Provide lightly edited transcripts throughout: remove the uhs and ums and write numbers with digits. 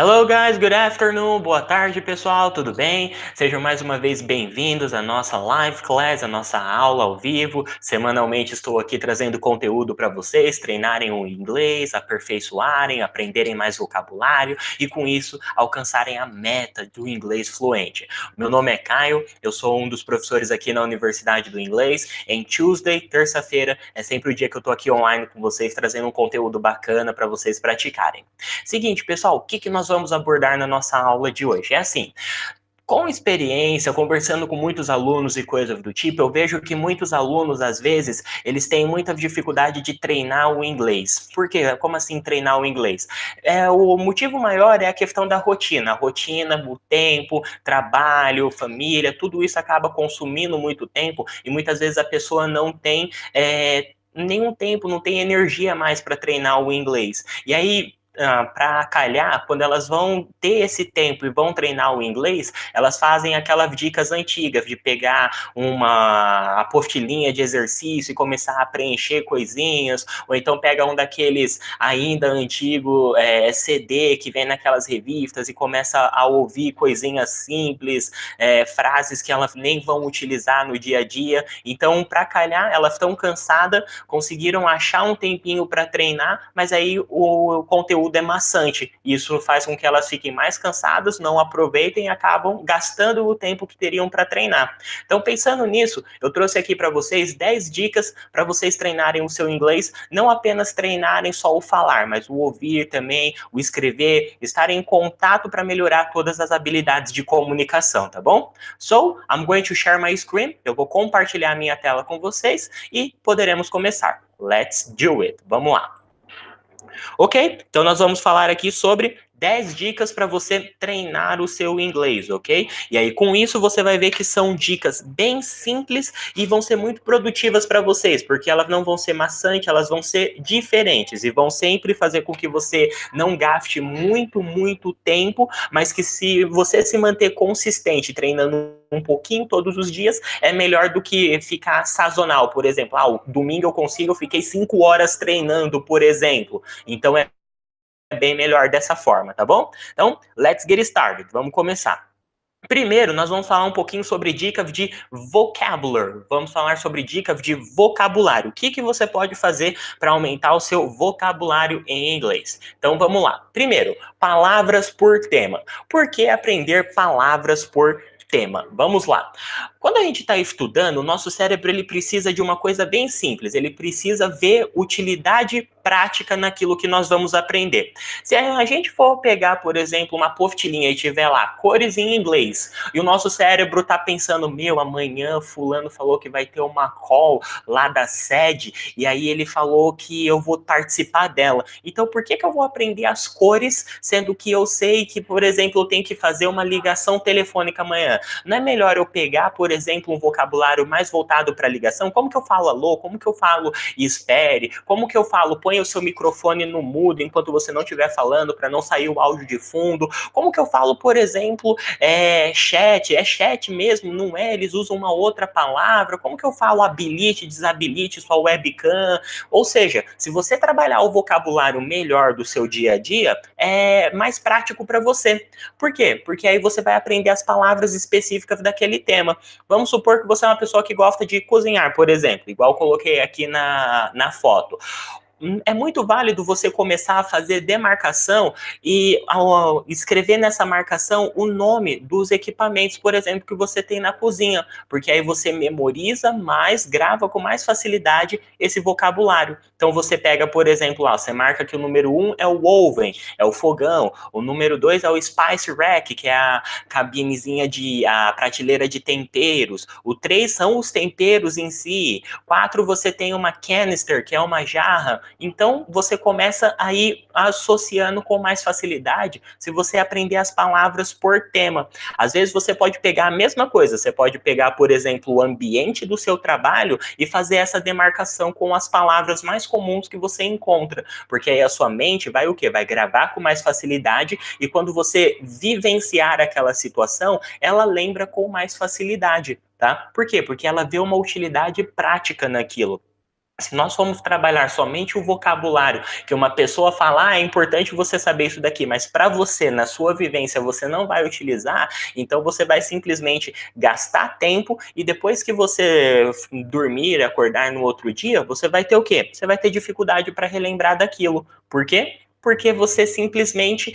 Hello guys, good afternoon, boa tarde pessoal, tudo bem? Sejam mais uma vez bem-vindos à nossa live class, à nossa aula ao vivo. Semanalmente estou aqui trazendo conteúdo para vocês treinarem o inglês, aperfeiçoarem, aprenderem mais vocabulário e com isso alcançarem a meta do inglês fluente. Meu nome é Caio, eu sou um dos professores aqui na Universidade do Inglês. Em Tuesday, terça-feira, é sempre o dia que eu tô aqui online com vocês trazendo um conteúdo bacana para vocês praticarem. Seguinte, pessoal, o que nós vamos abordar na nossa aula de hoje? É assim, com experiência, conversando com muitos alunos e coisas do tipo, eu vejo que muitos alunos, às vezes, eles têm muita dificuldade de treinar o inglês. Por quê? Como assim treinar o inglês? O motivo maior é a questão da rotina. A rotina, o tempo, trabalho, família, tudo isso acaba consumindo muito tempo e muitas vezes a pessoa não tem nenhum tempo, não tem energia mais para treinar o inglês. E aí, para calhar, quando elas vão ter esse tempo e vão treinar o inglês, elas fazem aquelas dicas antigas de pegar uma apostilinha de exercício e começar a preencher coisinhas, ou então pega um daqueles ainda antigo CD que vem naquelas revistas e começa a ouvir coisinhas simples, frases que elas nem vão utilizar no dia a dia. Então, para calhar, elas estão cansadas, conseguiram achar um tempinho para treinar, mas aí o conteúdo é maçante. Isso faz com que elas fiquem mais cansadas, não aproveitem e acabam gastando o tempo que teriam para treinar. Então, pensando nisso, eu trouxe aqui para vocês 10 dicas para vocês treinarem o seu inglês, não apenas treinarem só o falar, mas o ouvir também, o escrever, estarem em contato para melhorar todas as habilidades de comunicação, tá bom? So, I'm going to share my screen, eu vou compartilhar a minha tela com vocês e poderemos começar. Let's do it! Vamos lá! Ok? Então nós vamos falar aqui sobre 10 dicas para você treinar o seu inglês, ok? E aí com isso você vai ver que são dicas bem simples e vão ser muito produtivas para vocês, porque elas não vão ser maçantes, elas vão ser diferentes e vão sempre fazer com que você não gaste muito tempo, mas que se você se manter consistente treinando um pouquinho todos os dias, é melhor do que ficar sazonal, por exemplo. O domingo eu consigo, eu fiquei 5 horas treinando, por exemplo. Então é bem melhor dessa forma, tá bom? Então, let's get started. Vamos começar. Primeiro, nós vamos falar um pouquinho sobre dicas de vocabulary. Vamos falar sobre dicas de vocabulário. O que você pode fazer para aumentar o seu vocabulário em inglês? Então, vamos lá. Primeiro, palavras por tema. Por que aprender palavras por tema? Vamos lá. Quando a gente está estudando, o nosso cérebro ele precisa de uma coisa bem simples. Ele precisa ver utilidade prática naquilo que nós vamos aprender. Se a gente for pegar, por exemplo, uma apostilinha e tiver lá cores em inglês, e o nosso cérebro tá pensando, meu, amanhã fulano falou que vai ter uma call lá da sede, e aí ele falou que eu vou participar dela. Então por que eu vou aprender as cores, sendo que eu sei que, por exemplo, eu tenho que fazer uma ligação telefônica amanhã? Não é melhor eu pegar, por exemplo, um vocabulário mais voltado para ligação? Como que eu falo alô? Como que eu falo espere? Como que eu falo põe o seu microfone no mudo enquanto você não estiver falando para não sair o áudio de fundo? Como que eu falo, por exemplo, chat? É chat mesmo? Não é? Eles usam uma outra palavra. Como que eu falo habilite, desabilite sua webcam? Ou seja, se você trabalhar o vocabulário melhor do seu dia a dia, é mais prático para você. Por quê? Porque aí você vai aprender as palavras específicas daquele tema. Vamos supor que você é uma pessoa que gosta de cozinhar, por exemplo, igual eu coloquei aqui na foto. É muito válido você começar a fazer demarcação e ao escrever nessa marcação o nome dos equipamentos, por exemplo, que você tem na cozinha, porque aí você memoriza mais, grava com mais facilidade esse vocabulário. Então você pega, por exemplo, você marca que o número 1 é o oven, é o fogão, o número 2 é o spice rack, que é a cabinezinha a prateleira de temperos, o 3 são os temperos em si, 4 você tem uma canister, que é uma jarra. Então, você começa a ir associando com mais facilidade se você aprender as palavras por tema. Às vezes, você pode pegar a mesma coisa. Você pode pegar, por exemplo, o ambiente do seu trabalho e fazer essa demarcação com as palavras mais comuns que você encontra. Porque aí a sua mente vai o quê? Vai gravar com mais facilidade e quando você vivenciar aquela situação, ela lembra com mais facilidade, tá? Por quê? Porque ela vê uma utilidade prática naquilo. Se nós formos trabalhar somente o vocabulário, que uma pessoa fala, é importante você saber isso daqui, mas para você, na sua vivência, você não vai utilizar, então você vai simplesmente gastar tempo e depois que você dormir, acordar no outro dia, você vai ter o quê? Você vai ter dificuldade para relembrar daquilo. Por quê? Porque você simplesmente,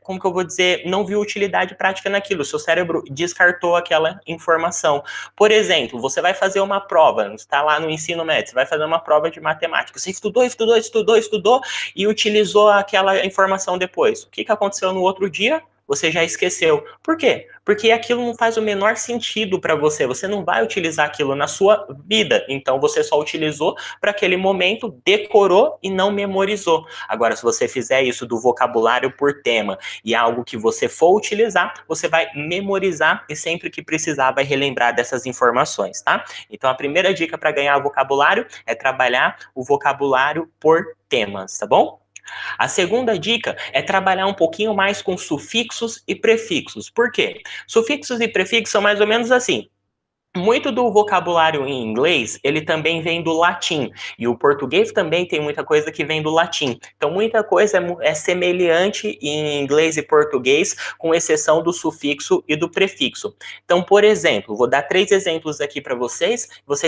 como que eu vou dizer, não viu utilidade prática naquilo. Seu cérebro descartou aquela informação. Por exemplo, você vai fazer uma prova, você está lá no ensino médio, você vai fazer uma prova de matemática. Você estudou e utilizou aquela informação depois. O que aconteceu no outro dia? Você já esqueceu. Por quê? Porque aquilo não faz o menor sentido para você. Você não vai utilizar aquilo na sua vida. Então você só utilizou para aquele momento, decorou e não memorizou. Agora, se você fizer isso do vocabulário por tema e algo que você for utilizar, você vai memorizar e sempre que precisar vai relembrar dessas informações, tá? Então a primeira dica para ganhar vocabulário é trabalhar o vocabulário por temas, tá bom? A segunda dica é trabalhar um pouquinho mais com sufixos e prefixos. Por quê? Sufixos e prefixos são mais ou menos assim. Muito do vocabulário em inglês, ele também vem do latim, e o português também tem muita coisa que vem do latim. Então, muita coisa é semelhante em inglês e português, com exceção do sufixo e do prefixo. Então, por exemplo, vou dar 3 exemplos aqui para vocês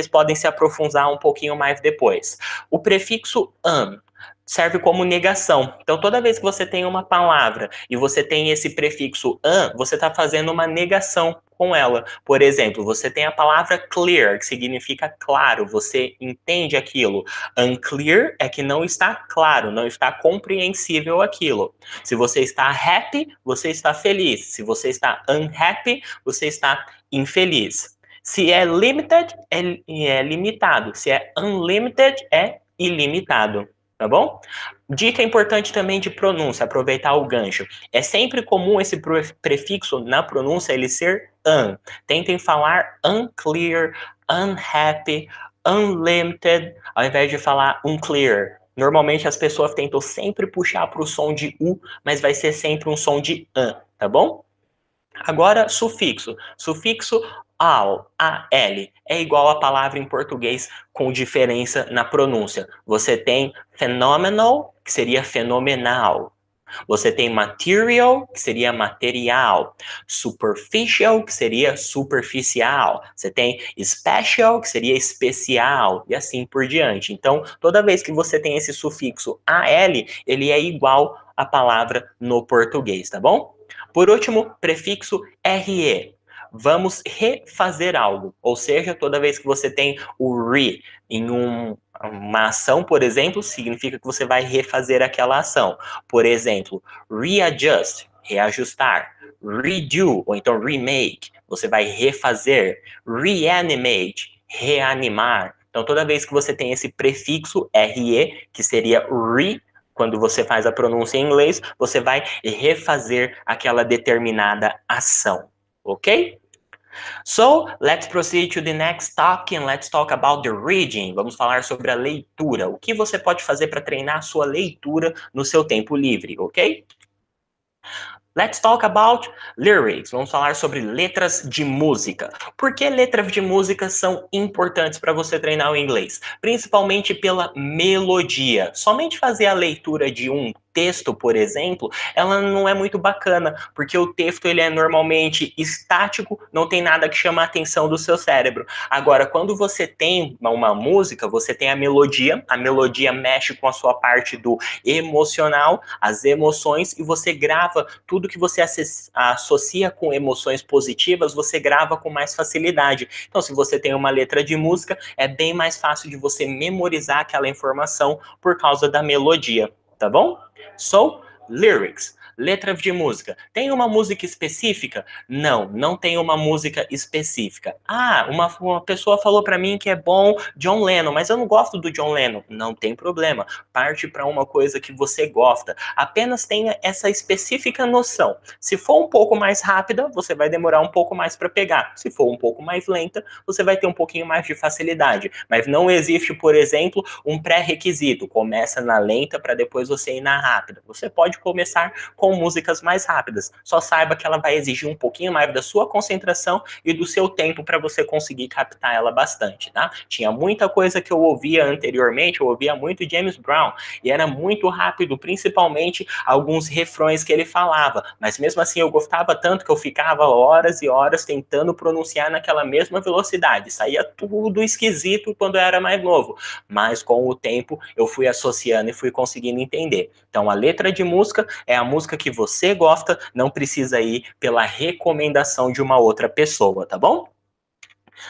podem se aprofundar um pouquinho mais depois. O prefixo an serve como negação. Então, toda vez que você tem uma palavra e você tem esse prefixo an, você está fazendo uma negação com ela. Por exemplo, você tem a palavra clear, que significa claro, você entende aquilo. Unclear é que não está claro, não está compreensível aquilo. Se você está happy, você está feliz. Se você está unhappy, você está infeliz. Se é limited, é limitado. Se é unlimited, é ilimitado. Tá bom? Dica importante também de pronúncia, aproveitar o gancho. É sempre comum esse prefixo na pronúncia ele ser un. Tentem falar unclear, unhappy, unlimited, ao invés de falar unclear. Normalmente as pessoas tentam sempre puxar para o som de U, mas vai ser sempre um som de an, tá bom? Agora, sufixo. Sufixo al, al, é igual a palavra em português com diferença na pronúncia. Você tem phenomenal, que seria fenomenal. Você tem material, que seria material. Superficial, que seria superficial. Você tem special, que seria especial. E assim por diante. Então, toda vez que você tem esse sufixo al, ele é igual à palavra no português, tá bom? Por último, prefixo re. Vamos refazer algo. Ou seja, toda vez que você tem o re em uma ação, por exemplo, significa que você vai refazer aquela ação. Por exemplo, readjust, reajustar. Redo, ou então remake, você vai refazer. Reanimate, reanimar. Então, toda vez que você tem esse prefixo re, que seria re, quando você faz a pronúncia em inglês, você vai refazer aquela determinada ação, ok? So, let's proceed to the next topic and let's talk about the reading. Vamos falar sobre a leitura. O que você pode fazer para treinar a sua leitura no seu tempo livre, ok? Let's talk about lyrics. Vamos falar sobre letras de música. Por que letras de música são importantes para você treinar o inglês? Principalmente pela melodia. Somente fazer a leitura de um texto, por exemplo, ela não é muito bacana, porque o texto ele é normalmente estático, não tem nada que chama a atenção do seu cérebro. Agora, quando você tem uma música, você tem a melodia mexe com a sua parte do emocional, as emoções, e você grava tudo que você associa com emoções positivas, você grava com mais facilidade. Então, se você tem uma letra de música, é bem mais fácil de você memorizar aquela informação por causa da melodia, tá bom? So, lyrics. Letras de música. Tem uma música específica? Não, não tem uma música específica. Ah, uma pessoa falou para mim que é bom John Lennon, mas eu não gosto do John Lennon. Não tem problema. Parte para uma coisa que você gosta. Apenas tenha essa específica noção. Se for um pouco mais rápida, você vai demorar um pouco mais para pegar. Se for um pouco mais lenta, você vai ter um pouquinho mais de facilidade. Mas não existe, por exemplo, um pré-requisito. Começa na lenta para depois você ir na rápida. Você pode começar com músicas mais rápidas. Só saiba que ela vai exigir um pouquinho mais da sua concentração e do seu tempo para você conseguir captar ela bastante, tá? Tinha muita coisa que eu ouvia anteriormente, eu ouvia muito James Brown, e era muito rápido, principalmente alguns refrões que ele falava, mas mesmo assim eu gostava tanto que eu ficava horas e horas tentando pronunciar naquela mesma velocidade, saía tudo esquisito quando eu era mais novo, mas com o tempo eu fui associando e fui conseguindo entender. Então a letra de música é a música que você gosta, não precisa ir pela recomendação de uma outra pessoa, tá bom?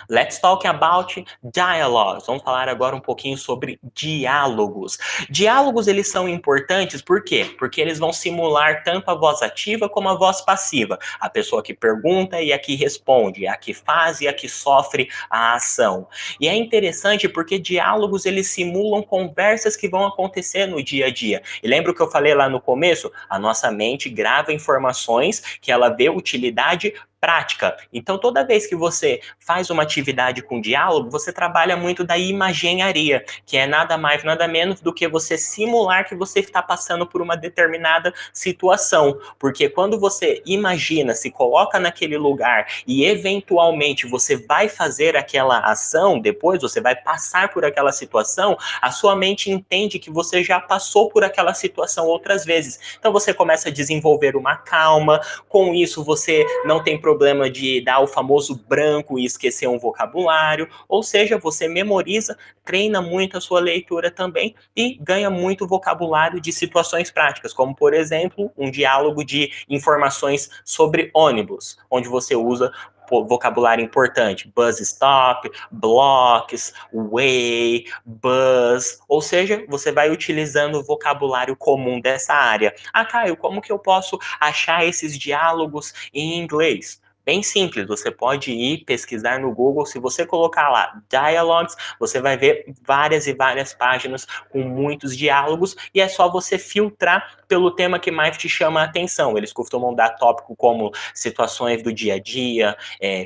Let's talk about dialogues. Vamos falar agora um pouquinho sobre diálogos. Diálogos, eles são importantes, por quê? Porque eles vão simular tanto a voz ativa como a voz passiva. A pessoa que pergunta e a que responde, a que faz e a que sofre a ação. E é interessante porque diálogos, eles simulam conversas que vão acontecer no dia a dia. E lembra o que eu falei lá no começo? A nossa mente grava informações que ela vê utilidade prática. Então, toda vez que você faz uma atividade com diálogo, você trabalha muito da imagenharia, que é nada mais, nada menos do que você simular que você está passando por uma determinada situação. Porque quando você imagina, se coloca naquele lugar e eventualmente você vai fazer aquela ação, depois você vai passar por aquela situação, a sua mente entende que você já passou por aquela situação outras vezes. Então você começa a desenvolver uma calma, com isso você não tem problema de dar o famoso branco e esquecer um vocabulário, ou seja, você memoriza, treina muito a sua leitura também e ganha muito vocabulário de situações práticas, como por exemplo, um diálogo de informações sobre ônibus, onde você usa vocabulário importante, bus stop, blocks, way, bus, ou seja, você vai utilizando o vocabulário comum dessa área. Ah, Caio, como que eu posso achar esses diálogos em inglês? Bem simples, você pode ir pesquisar no Google, se você colocar lá dialogues, você vai ver várias e várias páginas com muitos diálogos e é só você filtrar pelo tema que mais te chama a atenção. Eles costumam dar tópico como situações do dia a dia,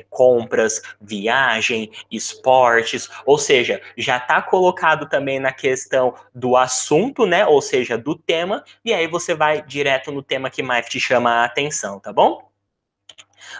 compras, viagem, esportes, ou seja, já está colocado também na questão do assunto, né? Ou seja, do tema, e aí você vai direto no tema que mais te chama a atenção, tá bom?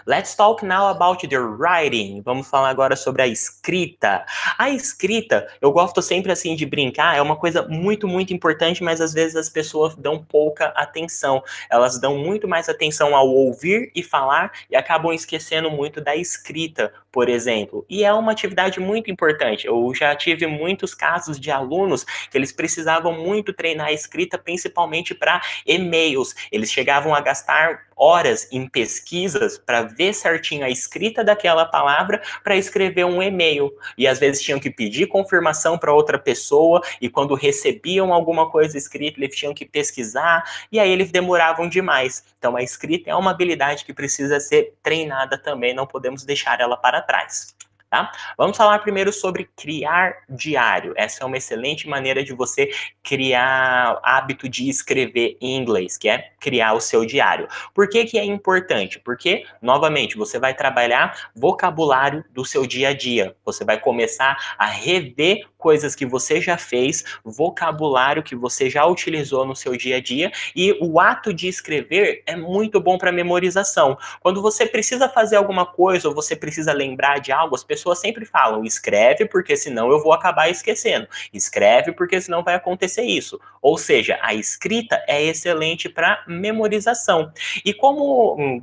Let's talk now about the writing. Vamos falar agora sobre a escrita. A escrita, eu gosto sempre assim de brincar, é uma coisa muito, muito importante, mas às vezes as pessoas dão pouca atenção. Elas dão muito mais atenção ao ouvir e falar e acabam esquecendo muito da escrita, por exemplo. E é uma atividade muito importante. Eu já tive muitos casos de alunos que eles precisavam muito treinar a escrita, principalmente para e-mails. Eles chegavam a gastar horas em pesquisas para ver certinho a escrita daquela palavra para escrever um e-mail. E às vezes tinham que pedir confirmação para outra pessoa, e quando recebiam alguma coisa escrita, eles tinham que pesquisar, e aí eles demoravam demais. Então a escrita é uma habilidade que precisa ser treinada também, não podemos deixar ela para trás. Tá? Vamos falar primeiro sobre criar diário. Essa é uma excelente maneira de você criar hábito de escrever em inglês, que é criar o seu diário. Por que que é importante? Porque, novamente, você vai trabalhar vocabulário do seu dia a dia. Você vai começar a rever coisas que você já fez, vocabulário que você já utilizou no seu dia a dia, e o ato de escrever é muito bom para memorização. Quando você precisa fazer alguma coisa ou você precisa lembrar de algo, as pessoas sempre falam: escreve porque senão eu vou acabar esquecendo. Escreve porque senão vai acontecer isso. Ou seja, a escrita é excelente para memorização. E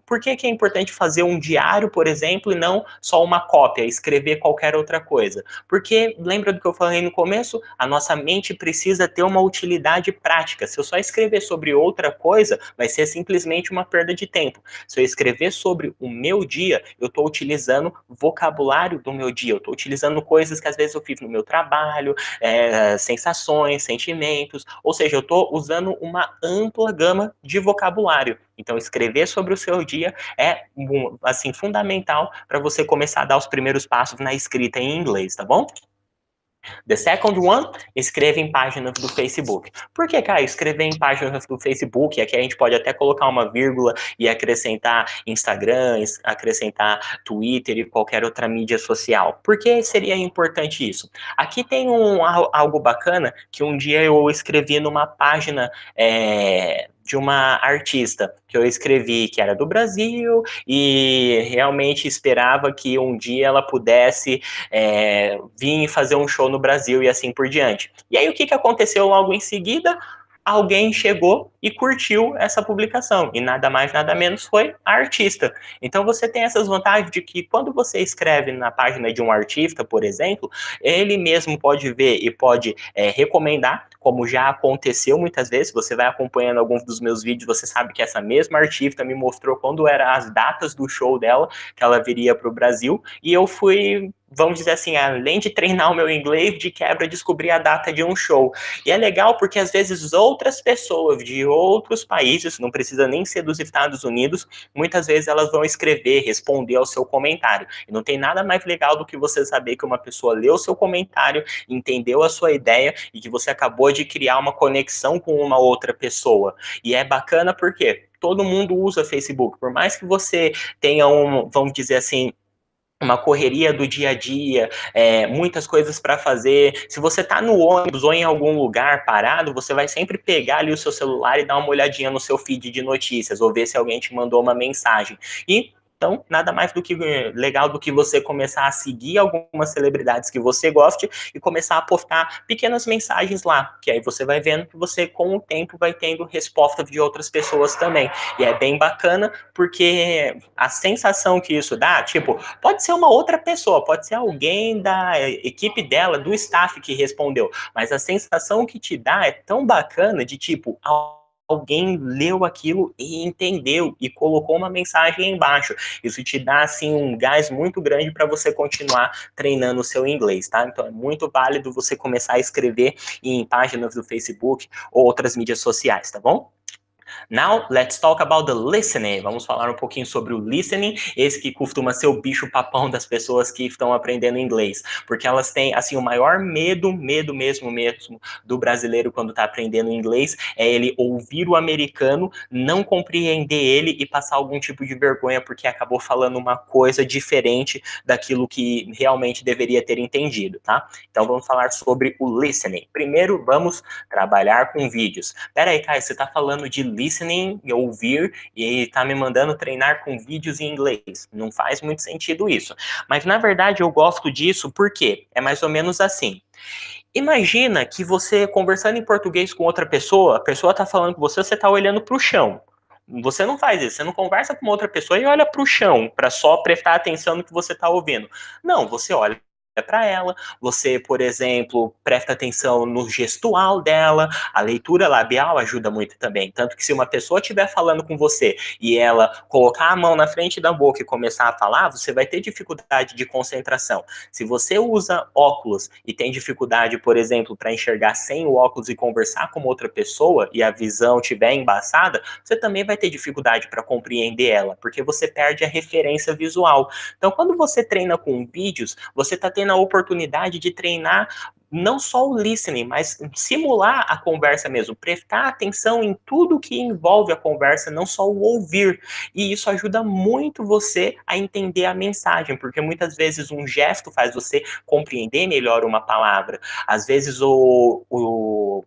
por que que é importante fazer um diário, por exemplo, e não só uma cópia, escrever qualquer outra coisa? Porque lembra do que eu falei no começo? A nossa mente precisa ter uma utilidade prática. Se eu só escrever sobre outra coisa, vai ser simplesmente uma perda de tempo. Se eu escrever sobre o meu dia, eu estou utilizando vocabulário do meu dia, eu estou utilizando coisas que às vezes eu fiz no meu trabalho, sensações, sentimentos, ou seja, eu estou usando uma ampla gama de vocabulário. Então, escrever sobre o seu dia é assim fundamental para você começar a dar os primeiros passos na escrita em inglês, tá bom? The second one, escreva em páginas do Facebook. Por que, Caio, escrever em páginas do Facebook? Aqui a gente pode até colocar uma vírgula e acrescentar Instagram, acrescentar Twitter e qualquer outra mídia social. Por que seria importante isso? Aqui tem algo bacana que um dia eu escrevi numa página de uma artista que eu escrevi que era do Brasil e realmente esperava que um dia ela pudesse vir fazer um show no Brasil e assim por diante. E aí o que aconteceu logo em seguida? Alguém chegou e curtiu essa publicação, e nada mais, nada menos foi a artista. Então você tem essas vantagens de que quando você escreve na página de um artista, por exemplo, ele mesmo pode ver e pode recomendar, como já aconteceu muitas vezes. Você vai acompanhando alguns dos meus vídeos, você sabe que essa mesma artista me mostrou quando eram as datas do show dela, que ela viria para o Brasil, e eu fui, vamos dizer assim, além de treinar o meu inglês, de quebra, descobrir a data de um show. E é legal porque às vezes outras pessoas de outros países, não precisa nem ser dos Estados Unidos, muitas vezes elas vão escrever, responder ao seu comentário. E não tem nada mais legal do que você saber que uma pessoa leu o seu comentário, entendeu a sua ideia e que você acabou de criar uma conexão com uma outra pessoa. E é bacana porque todo mundo usa Facebook. Por mais que você tenha vamos dizer assim, uma correria do dia a dia, muitas coisas para fazer. Se você está no ônibus ou em algum lugar parado, você vai sempre pegar ali o seu celular e dar uma olhadinha no seu feed de notícias, ou ver se alguém te mandou uma mensagem. E então, nada mais do que legal do que você começar a seguir algumas celebridades que você goste e começar a postar pequenas mensagens lá, que aí você vai vendo que você, com o tempo, vai tendo resposta de outras pessoas também. E é bem bacana, porque a sensação que isso dá, tipo, pode ser uma outra pessoa, pode ser alguém da equipe dela, do staff que respondeu, mas a sensação que te dá é tão bacana de tipo, alguém leu aquilo e entendeu e colocou uma mensagem embaixo. Isso te dá assim um gás muito grande para você continuar treinando o seu inglês, tá? Então é muito válido você começar a escrever em páginas do Facebook ou outras mídias sociais, tá bom? Now, let's talk about the listening. Vamos falar um pouquinho sobre o listening, esse que costuma ser o bicho-papão das pessoas que estão aprendendo inglês, porque elas têm, assim, o maior medo mesmo, do brasileiro quando está aprendendo inglês, é ele ouvir o americano, não compreender ele e passar algum tipo de vergonha porque acabou falando uma coisa diferente daquilo que realmente deveria ter entendido, tá? Então, vamos falar sobre o listening. Primeiro, vamos trabalhar com vídeos. Pera aí, Caio, você está falando de listening, ouvir, e tá me mandando treinar com vídeos em inglês. Não faz muito sentido isso. Mas, na verdade, eu gosto disso porque é mais ou menos assim. Imagina que você, conversando em português com outra pessoa, a pessoa tá falando com você, você tá olhando pro chão. Você não faz isso, você não conversa com outra pessoa e olha para o chão, para só prestar atenção no que você está ouvindo. Não, você olha para ela, você, por exemplo, presta atenção no gestual dela, a leitura labial ajuda muito também. Tanto que se uma pessoa estiver falando com você e ela colocar a mão na frente da boca e começar a falar, você vai ter dificuldade de concentração. Se você usa óculos e tem dificuldade, por exemplo, para enxergar sem o óculos e conversar com outra pessoa e a visão estiver embaçada, você também vai ter dificuldade para compreender ela, porque você perde a referência visual. Então, quando você treina com vídeos, você está tendo a oportunidade de treinar não só o listening, mas simular a conversa mesmo, prestar atenção em tudo que envolve a conversa, não só o ouvir. E isso ajuda muito você a entender a mensagem, porque muitas vezes um gesto faz você compreender melhor uma palavra. Às vezes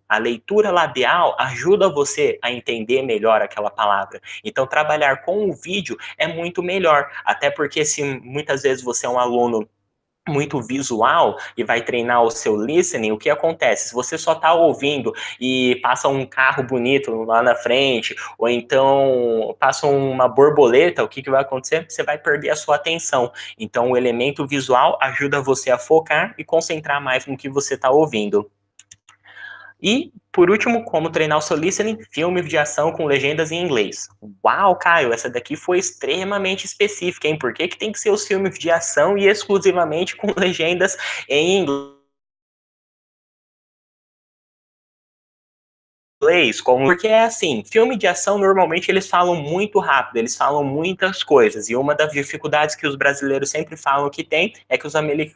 a leitura labial ajuda você a entender melhor aquela palavra. Então, trabalhar com o vídeo é muito melhor, até porque se muitas vezes você é um aluno muito visual e vai treinar o seu listening, o que acontece? Se você só está ouvindo e passa um carro bonito lá na frente, ou então passa uma borboleta, o que vai acontecer? Você vai perder a sua atenção. Então, o elemento visual ajuda você a focar e concentrar mais no que você está ouvindo. E, por último, como treinar o seu listening, filmes de ação com legendas em inglês. Uau, Caio, essa daqui foi extremamente específica, hein? Por que tem que ser os filmes de ação e exclusivamente com legendas em inglês? Como, porque é assim, filme de ação normalmente eles falam muito rápido, eles falam muitas coisas, e uma das dificuldades que os brasileiros sempre falam que tem é que os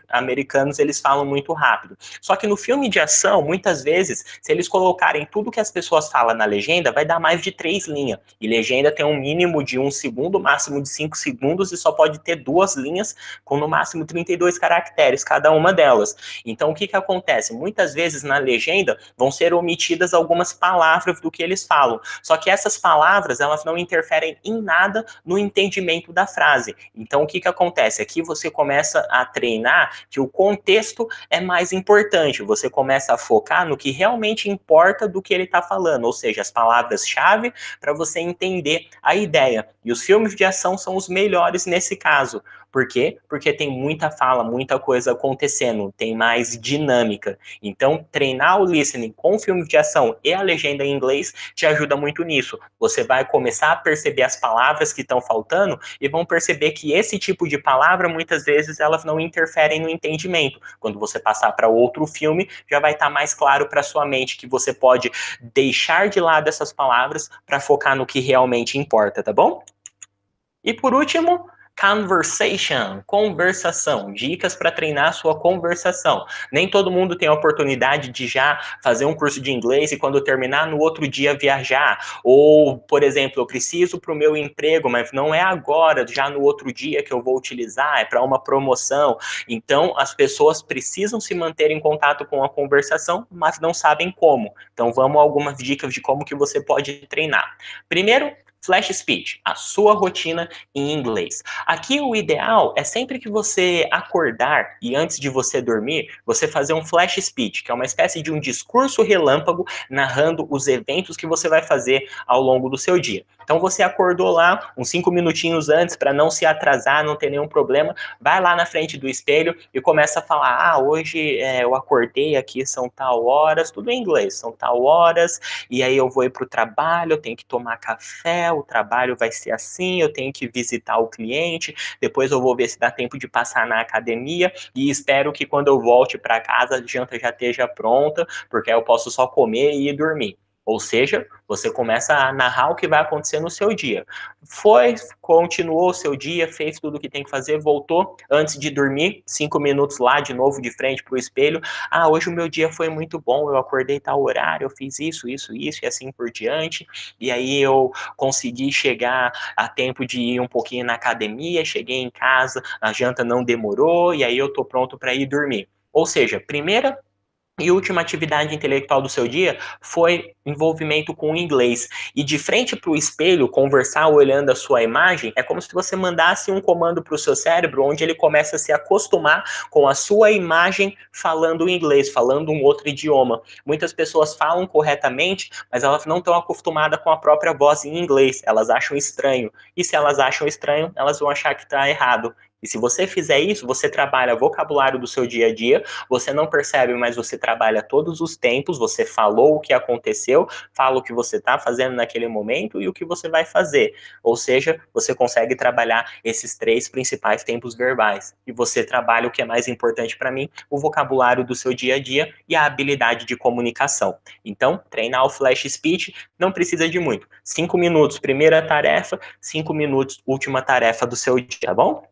americanos eles falam muito rápido. Só que no filme de ação, muitas vezes, se eles colocarem tudo que as pessoas falam na legenda, vai dar mais de 3 linhas, e legenda tem um mínimo de 1 segundo, máximo de 5 segundos, e só pode ter 2 linhas com no máximo 32 caracteres cada uma delas. Então o que acontece? Muitas vezes na legenda vão ser omitidas algumas palavras palavras do que eles falam. Só que essas palavras, elas não interferem em nada no entendimento da frase. Então, o que acontece? Aqui você começa a treinar que o contexto é mais importante. Você começa a focar no que realmente importa do que ele está falando, ou seja, as palavras-chave para você entender a ideia. E os filmes de ação são os melhores nesse caso. Por quê? Porque tem muita fala, muita coisa acontecendo, tem mais dinâmica. Então, treinar o listening com filmes de ação e a legenda em inglês te ajuda muito nisso. Você vai começar a perceber as palavras que estão faltando e vão perceber que esse tipo de palavra, muitas vezes, elas não interferem no entendimento. Quando você passar para outro filme, já vai estar mais claro para sua mente que você pode deixar de lado essas palavras para focar no que realmente importa, tá bom? E por último, conversation, conversação, dicas para treinar a sua conversação. Nem todo mundo tem a oportunidade de já fazer um curso de inglês e quando terminar no outro dia viajar. Ou, por exemplo, eu preciso para o meu emprego, mas não é agora, já no outro dia que eu vou utilizar, é para uma promoção. Então, as pessoas precisam se manter em contato com a conversação, mas não sabem como. Então, vamos a algumas dicas de como que você pode treinar. Primeiro, flash speech, a sua rotina em inglês. Aqui o ideal é sempre que você acordar e antes de você dormir, você fazer um flash speech, que é uma espécie de um discurso relâmpago narrando os eventos que você vai fazer ao longo do seu dia. Então você acordou lá uns 5 minutinhos antes para não se atrasar, não ter nenhum problema, vai lá na frente do espelho e começa a falar, hoje eu acordei aqui, são tal horas, tudo em inglês, são tal horas, e aí eu vou ir para o trabalho, eu tenho que tomar café, o trabalho vai ser assim, eu tenho que visitar o cliente, depois eu vou ver se dá tempo de passar na academia e espero que quando eu volte para casa a janta já esteja pronta, porque aí eu posso só comer e ir dormir. Ou seja, você começa a narrar o que vai acontecer no seu dia. Foi, continuou o seu dia, fez tudo o que tem que fazer, voltou antes de dormir, 5 minutos lá de novo de frente para o espelho. Hoje o meu dia foi muito bom, eu acordei tal horário, eu fiz isso, isso, isso e assim por diante. E aí eu consegui chegar a tempo de ir um pouquinho na academia, cheguei em casa, a janta não demorou e aí eu tô pronto para ir dormir. Ou seja, primeira e última atividade intelectual do seu dia foi envolvimento com o inglês. E de frente para o espelho, conversar olhando a sua imagem, é como se você mandasse um comando para o seu cérebro, onde ele começa a se acostumar com a sua imagem falando inglês, falando um outro idioma. Muitas pessoas falam corretamente, mas elas não estão acostumadas com a própria voz em inglês. Elas acham estranho. E se elas acham estranho, elas vão achar que está errado. E se você fizer isso, você trabalha vocabulário do seu dia a dia, você não percebe, mas você trabalha todos os tempos, você falou o que aconteceu, fala o que você está fazendo naquele momento e o que você vai fazer. Ou seja, você consegue trabalhar esses 3 principais tempos verbais. E você trabalha o que é mais importante para mim, o vocabulário do seu dia a dia e a habilidade de comunicação. Então, treinar o flash speech não precisa de muito. 5 minutos, primeira tarefa, 5 minutos, última tarefa do seu dia, tá bom?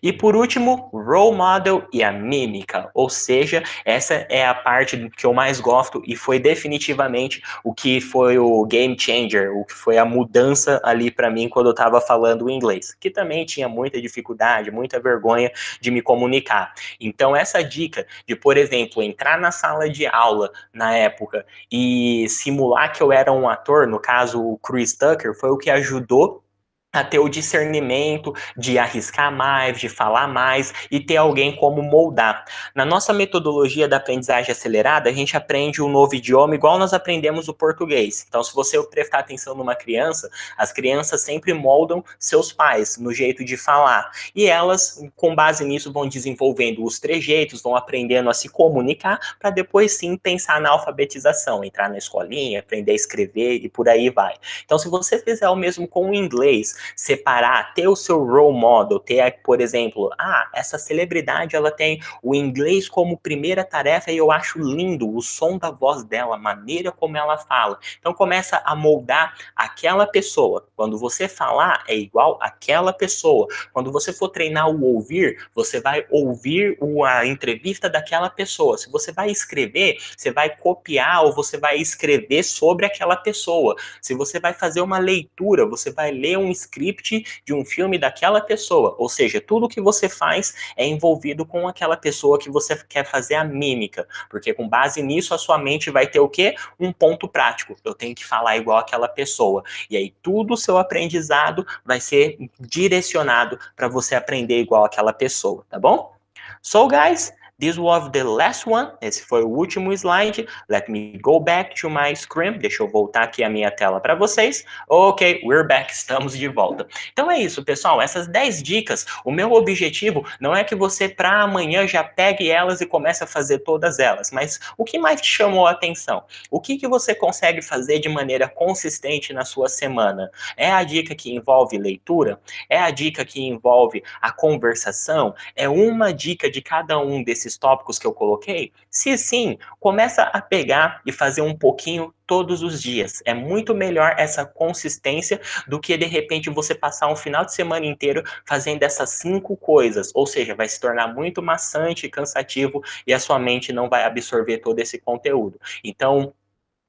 E por último, role model e a mímica, ou seja, essa é a parte que eu mais gosto e foi definitivamente o que foi o game changer, o que foi a mudança ali para mim quando eu estava falando inglês, que também tinha muita dificuldade, muita vergonha de me comunicar. Então essa dica de, por exemplo, entrar na sala de aula na época e simular que eu era um ator, no caso o Chris Tucker, foi o que ajudou a ter o discernimento de arriscar mais, de falar mais e ter alguém como moldar. Na nossa metodologia da aprendizagem acelerada, a gente aprende um novo idioma igual nós aprendemos o português. Então, se você prestar atenção numa criança, as crianças sempre moldam seus pais no jeito de falar. E elas, com base nisso, vão desenvolvendo os trejeitos, vão aprendendo a se comunicar para depois sim pensar na alfabetização, entrar na escolinha, aprender a escrever e por aí vai. Então, se você fizer o mesmo com o inglês, separar, ter o seu role model, ter, por exemplo, essa celebridade ela tem o inglês como primeira tarefa e eu acho lindo o som da voz dela, a maneira como ela fala. Então começa a moldar aquela pessoa. Quando você falar, é igual aquela pessoa. Quando você for treinar o ouvir, você vai ouvir a entrevista daquela pessoa. Se você vai escrever, você vai copiar ou você vai escrever sobre aquela pessoa. Se você vai fazer uma leitura, você vai ler um script de um filme daquela pessoa, ou seja, tudo que você faz é envolvido com aquela pessoa que você quer fazer a mímica, porque com base nisso a sua mente vai ter o quê? Um ponto prático. Eu tenho que falar igual aquela pessoa. E aí tudo o seu aprendizado vai ser direcionado para você aprender igual aquela pessoa, tá bom? So guys, this was the last one. Esse foi o último slide. Let me go back to my screen. Deixa eu voltar aqui a minha tela para vocês. Ok, we're back. Estamos de volta. Então é isso, pessoal. Essas 10 dicas, o meu objetivo não é que você para amanhã já pegue elas e comece a fazer todas elas, mas o que mais te chamou a atenção? O que você consegue fazer de maneira consistente na sua semana? É a dica que envolve leitura? É a dica que envolve a conversação? É uma dica de cada um desses tópicos que eu coloquei? Se sim, começa a pegar e fazer um pouquinho todos os dias. É muito melhor essa consistência do que de repente você passar um final de semana inteiro fazendo essas 5 coisas. Ou seja, vai se tornar muito maçante e cansativo e a sua mente não vai absorver todo esse conteúdo. Então,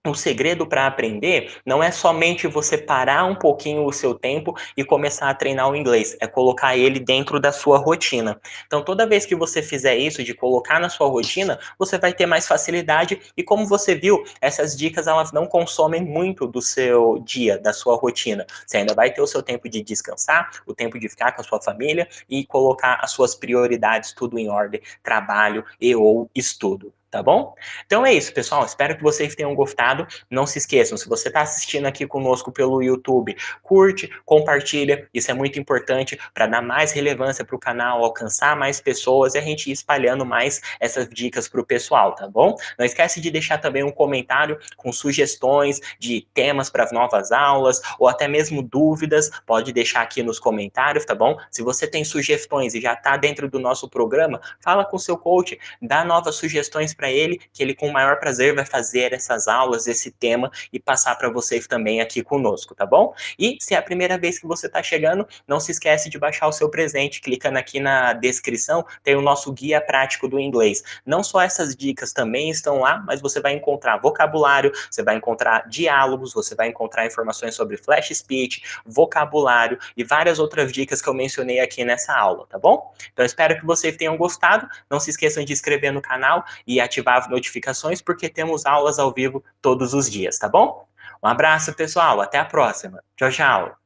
o segredo para aprender não é somente você parar um pouquinho o seu tempo e começar a treinar o inglês, é colocar ele dentro da sua rotina. Então, toda vez que você fizer isso, de colocar na sua rotina, você vai ter mais facilidade e como você viu, essas dicas elas não consomem muito do seu dia, da sua rotina. Você ainda vai ter o seu tempo de descansar, o tempo de ficar com a sua família e colocar as suas prioridades tudo em ordem, trabalho e ou estudo. Tá bom? Então é isso, pessoal. Espero que vocês tenham gostado. Não se esqueçam, se você está assistindo aqui conosco pelo YouTube, curte, compartilha. Isso é muito importante para dar mais relevância para o canal, alcançar mais pessoas e a gente ir espalhando mais essas dicas para o pessoal, tá bom? Não esquece de deixar também um comentário com sugestões de temas para novas aulas ou até mesmo dúvidas. Pode deixar aqui nos comentários, tá bom? Se você tem sugestões e já está dentro do nosso programa, fala com o seu coach, dá novas sugestões para ele, que ele com o maior prazer vai fazer essas aulas, esse tema e passar para vocês também aqui conosco, tá bom? E se é a primeira vez que você está chegando, não se esquece de baixar o seu presente, clicando aqui na descrição, tem o nosso guia prático do inglês. Não só essas dicas também estão lá, mas você vai encontrar vocabulário, você vai encontrar diálogos, você vai encontrar informações sobre flash speech, vocabulário e várias outras dicas que eu mencionei aqui nessa aula, tá bom? Então espero que vocês tenham gostado, não se esqueçam de inscrever no canal e ativar as notificações, porque temos aulas ao vivo todos os dias, tá bom? Um abraço, pessoal. Até a próxima. Tchau, tchau.